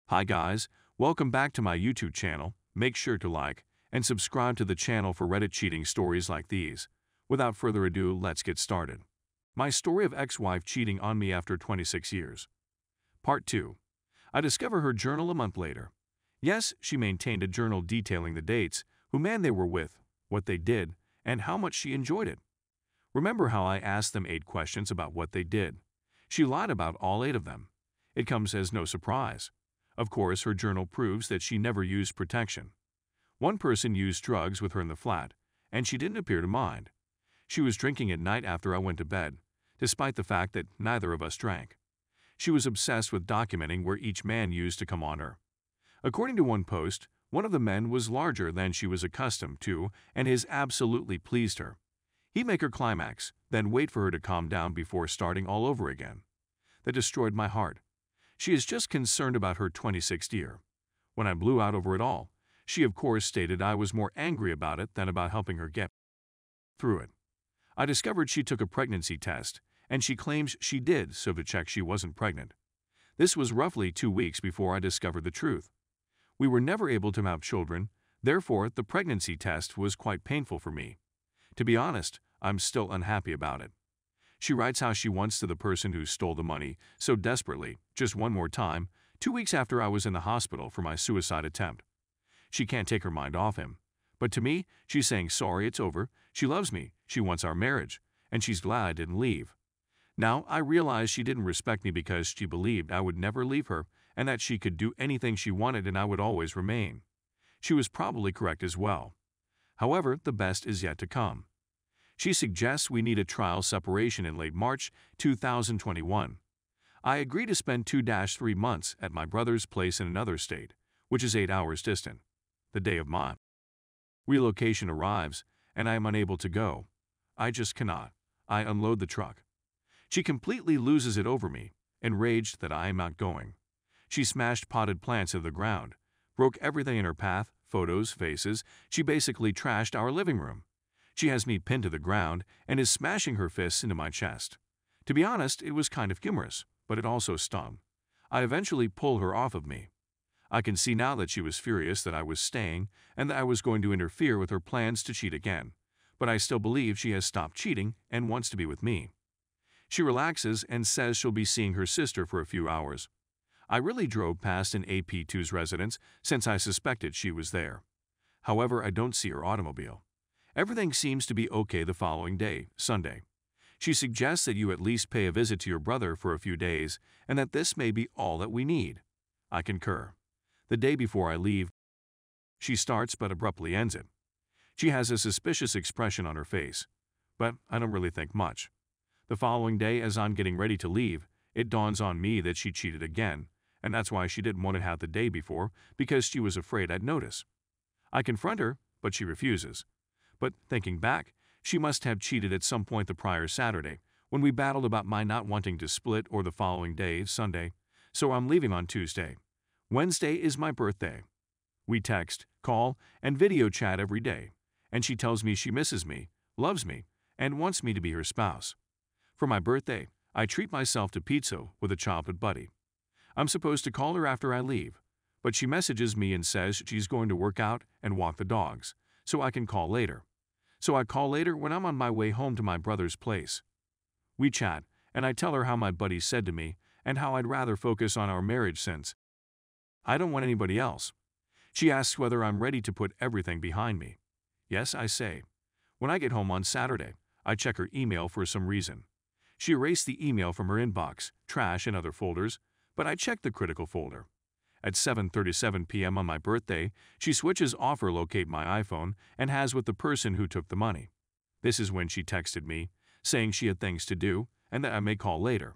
Hi guys, welcome back to my YouTube channel. Make sure to like and subscribe to the channel for Reddit cheating stories like these. Without further ado, let's get started. My story of ex-wife cheating on me after 26 years. Part 2. I discover her journal a month later. Yes, she maintained a journal detailing the dates, who man they were with, what they did, and how much she enjoyed it. Remember how I asked them 8 questions about what they did? She lied about all 8 of them. It comes as no surprise. Of course, her journal proves that she never used protection. One person used drugs with her in the flat, and she didn't appear to mind. She was drinking at night after I went to bed, despite the fact that neither of us drank. She was obsessed with documenting where each man used to come on her. According to one post, one of the men was larger than she was accustomed to, and his absolutely pleased her. He'd make her climax, then wait for her to calm down before starting all over again. That destroyed my heart. She is just concerned about her 26th year. When I blew out over it all, she of course stated I was more angry about it than about helping her get through it. I discovered she took a pregnancy test, and she claims she did so to check she wasn't pregnant. This was roughly 2 weeks before I discovered the truth. We were never able to have children, therefore the pregnancy test was quite painful for me. To be honest, I'm still unhappy about it. She writes how she wants to the person who stole the money so desperately, just one more time, 2 weeks after I was in the hospital for my suicide attempt. She can't take her mind off him. But to me, she's saying sorry, it's over, she loves me, she wants our marriage, and she's glad I didn't leave. Now, I realize she didn't respect me because she believed I would never leave her and that she could do anything she wanted and I would always remain. She was probably correct as well. However, the best is yet to come. She suggests we need a trial separation in late March 2021. I agree to spend 2-3 months at my brother's place in another state, which is 8 hours distant. The day of my relocation arrives, and I am unable to go. I just cannot. I unload the truck. She completely loses it over me, enraged that I am not going. She smashed potted plants into the ground, broke everything in her path, photos, faces. She basically trashed our living room. She has me pinned to the ground and is smashing her fists into my chest. To be honest, it was kind of humorous, but it also stung. I eventually pull her off of me. I can see now that she was furious that I was staying and that I was going to interfere with her plans to cheat again, but I still believe she has stopped cheating and wants to be with me. She relaxes and says she'll be seeing her sister for a few hours. I really drove past an AP2's residence since I suspected she was there. However, I don't see her automobile. Everything seems to be okay the following day, Sunday. She suggests that you at least pay a visit to your brother for a few days and that this may be all that we need. I concur. The day before I leave, she starts but abruptly ends it. She has a suspicious expression on her face, but I don't really think much. The following day, as I'm getting ready to leave, it dawns on me that she cheated again, and that's why she didn't want to have the day before, because she was afraid I'd notice. I confront her, but she refuses. But thinking back, she must have cheated at some point the prior Saturday, when we battled about my not wanting to split, or the following day, Sunday, so I'm leaving on Tuesday. Wednesday is my birthday. We text, call, and video chat every day, and she tells me she misses me, loves me, and wants me to be her spouse. For my birthday, I treat myself to pizza with a childhood buddy. I'm supposed to call her after I leave, but she messages me and says she's going to work out and walk the dogs, so I can call later. So I call later when I'm on my way home to my brother's place. We chat, and I tell her how my buddy said to me and how I'd rather focus on our marriage since I don't want anybody else. She asks whether I'm ready to put everything behind me. Yes, I say. When I get home on Saturday, I check her email for some reason. She erased the email from her inbox, trash, and other folders, but I checked the critical folder. At 7:37 p.m. on my birthday, she switches off her locate my iPhone and has with the person who took the money. This is when she texted me, saying she had things to do and that I may call later.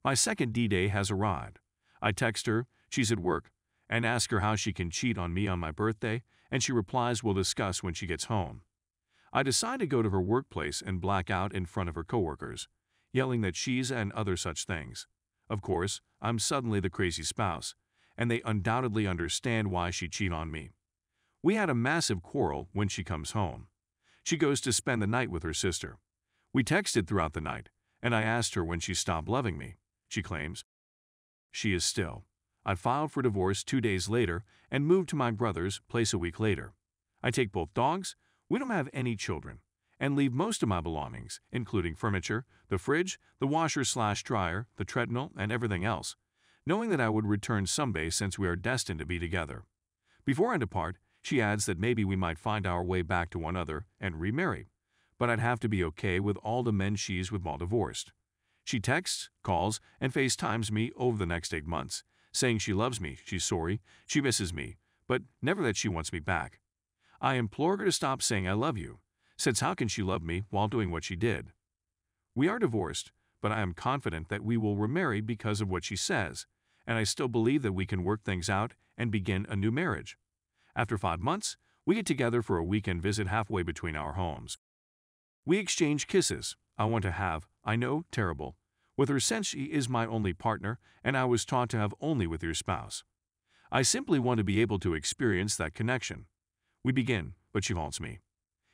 My second D-Day has arrived. I text her, she's at work, and ask her how she can cheat on me on my birthday, and she replies we'll discuss when she gets home. I decide to go to her workplace and black out in front of her coworkers, yelling that she's and other such things. Of course, I'm suddenly the crazy spouse, and they undoubtedly understand why she cheated on me. We had a massive quarrel when she comes home. She goes to spend the night with her sister. We texted throughout the night, and I asked her when she stopped loving me. She claims she is still. I filed for divorce 2 days later and moved to my brother's place a week later. I take both dogs, we don't have any children, and leave most of my belongings, including furniture, the fridge, the washer/dryer, the treadmill, and everything else, knowing that I would return someday since we are destined to be together. Before I depart, she adds that maybe we might find our way back to one another and remarry, but I'd have to be okay with all the men she's with while divorced. She texts, calls, and FaceTimes me over the next 8 months, saying she loves me, she's sorry, she misses me, but never that she wants me back. I implore her to stop saying I love you, since how can she love me while doing what she did? We are divorced, but I am confident that we will remarry because of what she says, and I still believe that we can work things out and begin a new marriage. After 5 months, we get together for a weekend visit halfway between our homes. We exchange kisses. I want to have, I know, terrible, with her since she is my only partner and I was taught to have only with your spouse. I simply want to be able to experience that connection. We begin, but she haunts me.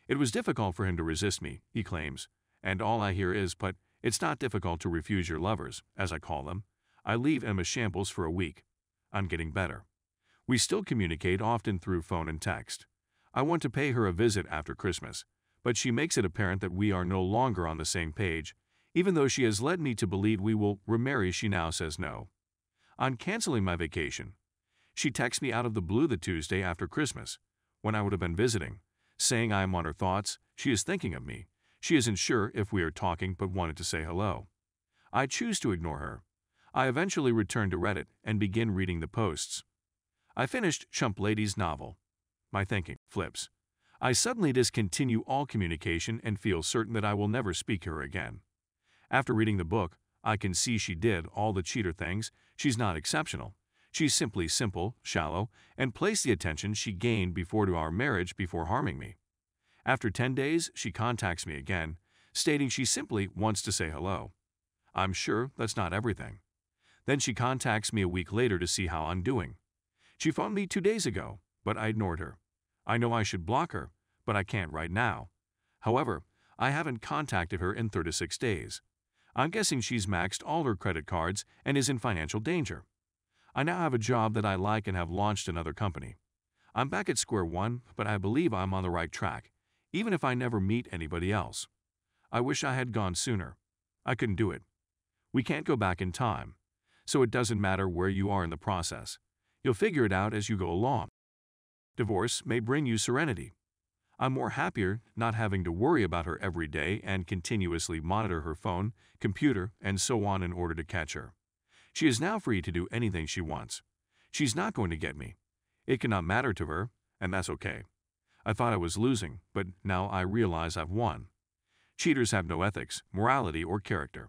It was difficult for him to resist me, he claims, and all I hear is, but it's not difficult to refuse your lovers, as I call them. I leave him a shambles for a week. I'm getting better. We still communicate often through phone and text. I want to pay her a visit after Christmas, but she makes it apparent that we are no longer on the same page. Even though she has led me to believe we will remarry, she now says no. I'm canceling my vacation. She texts me out of the blue the Tuesday after Christmas, when I would have been visiting, saying I am on her thoughts, she is thinking of me. She isn't sure if we are talking but wanted to say hello. I choose to ignore her. I eventually return to Reddit and begin reading the posts. I finished Chump Lady's novel. My thinking flips. I suddenly discontinue all communication and feel certain that I will never speak to her again. After reading the book, I can see she did all the cheater things. She's not exceptional. She's simply simple, shallow, and placed the attention she gained before to our marriage before harming me. After 10 days, she contacts me again, stating she simply wants to say hello. I'm sure that's not everything. Then she contacts me a week later to see how I'm doing. She phoned me 2 days ago, but I ignored her. I know I should block her, but I can't right now. However, I haven't contacted her in 36 days. I'm guessing she's maxed all her credit cards and is in financial danger. I now have a job that I like and have launched another company. I'm back at square one, but I believe I'm on the right track, even if I never meet anybody else. I wish I had gone sooner. I couldn't do it. We can't go back in time, so it doesn't matter where you are in the process. You'll figure it out as you go along. Divorce may bring you serenity. I'm more happier not having to worry about her every day and continuously monitor her phone, computer, and so on in order to catch her. She is now free to do anything she wants. She's not going to get me. It cannot matter to her, and that's okay. I thought I was losing, but now I realize I've won. Cheaters have no ethics, morality, or character.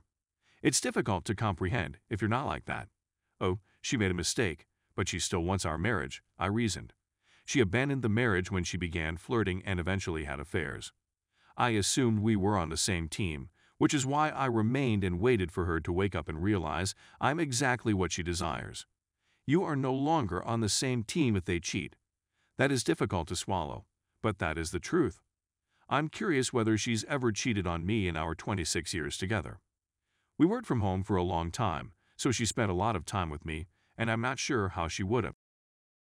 It's difficult to comprehend if you're not like that. Oh, she made a mistake, but she still wants our marriage, I reasoned. She abandoned the marriage when she began flirting and eventually had affairs. I assumed we were on the same team, which is why I remained and waited for her to wake up and realize I'm exactly what she desires. You are no longer on the same team if they cheat. That is difficult to swallow, but that is the truth. I'm curious whether she's ever cheated on me in our 26 years together. We worked from home for a long time, so she spent a lot of time with me, and I'm not sure how she would have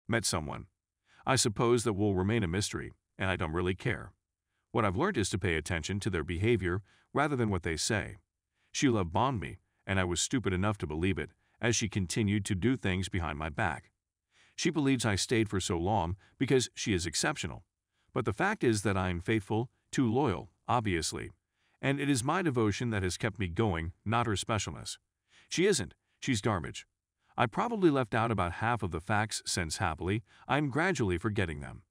met someone. I suppose that will remain a mystery, and I don't really care. What I've learned is to pay attention to their behavior rather than what they say. She love-bombed me, and I was stupid enough to believe it, as she continued to do things behind my back. She believes I stayed for so long because she is exceptional. But the fact is that I am faithful, too loyal, obviously, and it is my devotion that has kept me going, not her specialness. She isn't. She's garbage. I probably left out about half of the facts since happily, I'm gradually forgetting them.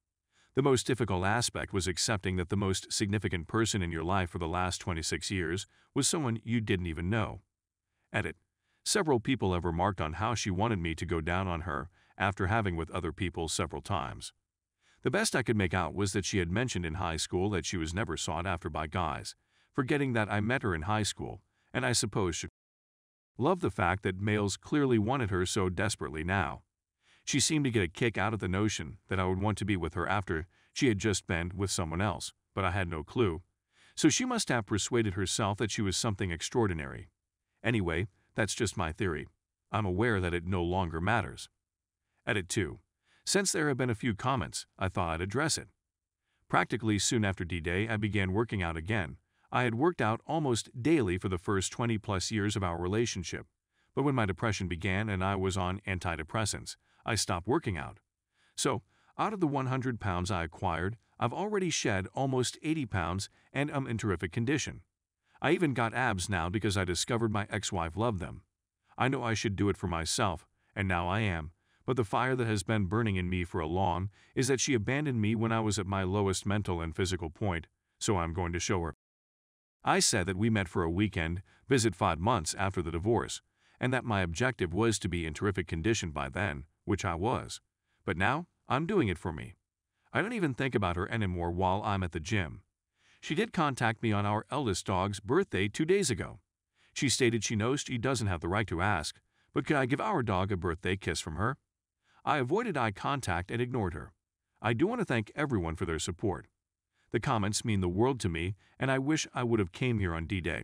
The most difficult aspect was accepting that the most significant person in your life for the last 26 years was someone you didn't even know. Edit. Several people have remarked on how she wanted me to go down on her after having with other people several times. The best I could make out was that she had mentioned in high school that she was never sought after by guys, forgetting that I met her in high school, and I suppose she loved the fact that males clearly wanted her so desperately now. She seemed to get a kick out of the notion that I would want to be with her after she had just been with someone else, but I had no clue. So she must have persuaded herself that she was something extraordinary. Anyway, that's just my theory. I'm aware that it no longer matters. Edit 2. Since there have been a few comments, I thought I'd address it. Practically soon after D-Day, I began working out again. I had worked out almost daily for the first 20-plus years of our relationship, but when my depression began and I was on antidepressants, I stopped working out. So, out of the 100 pounds I acquired, I've already shed almost 80 pounds and am in terrific condition. I even got abs now because I discovered my ex-wife loved them. I know I should do it for myself, and now I am, but the fire that has been burning in me for a long is that she abandoned me when I was at my lowest mental and physical point, so I'm going to show her. I said that we met for a weekend visit 5 months after the divorce, and that my objective was to be in terrific condition by then, which I was. But now, I'm doing it for me. I don't even think about her anymore while I'm at the gym. She did contact me on our eldest dog's birthday 2 days ago. She stated she knows she doesn't have the right to ask, but could I give our dog a birthday kiss from her? I avoided eye contact and ignored her. I do want to thank everyone for their support. The comments mean the world to me, and I wish I would have came here on D-Day.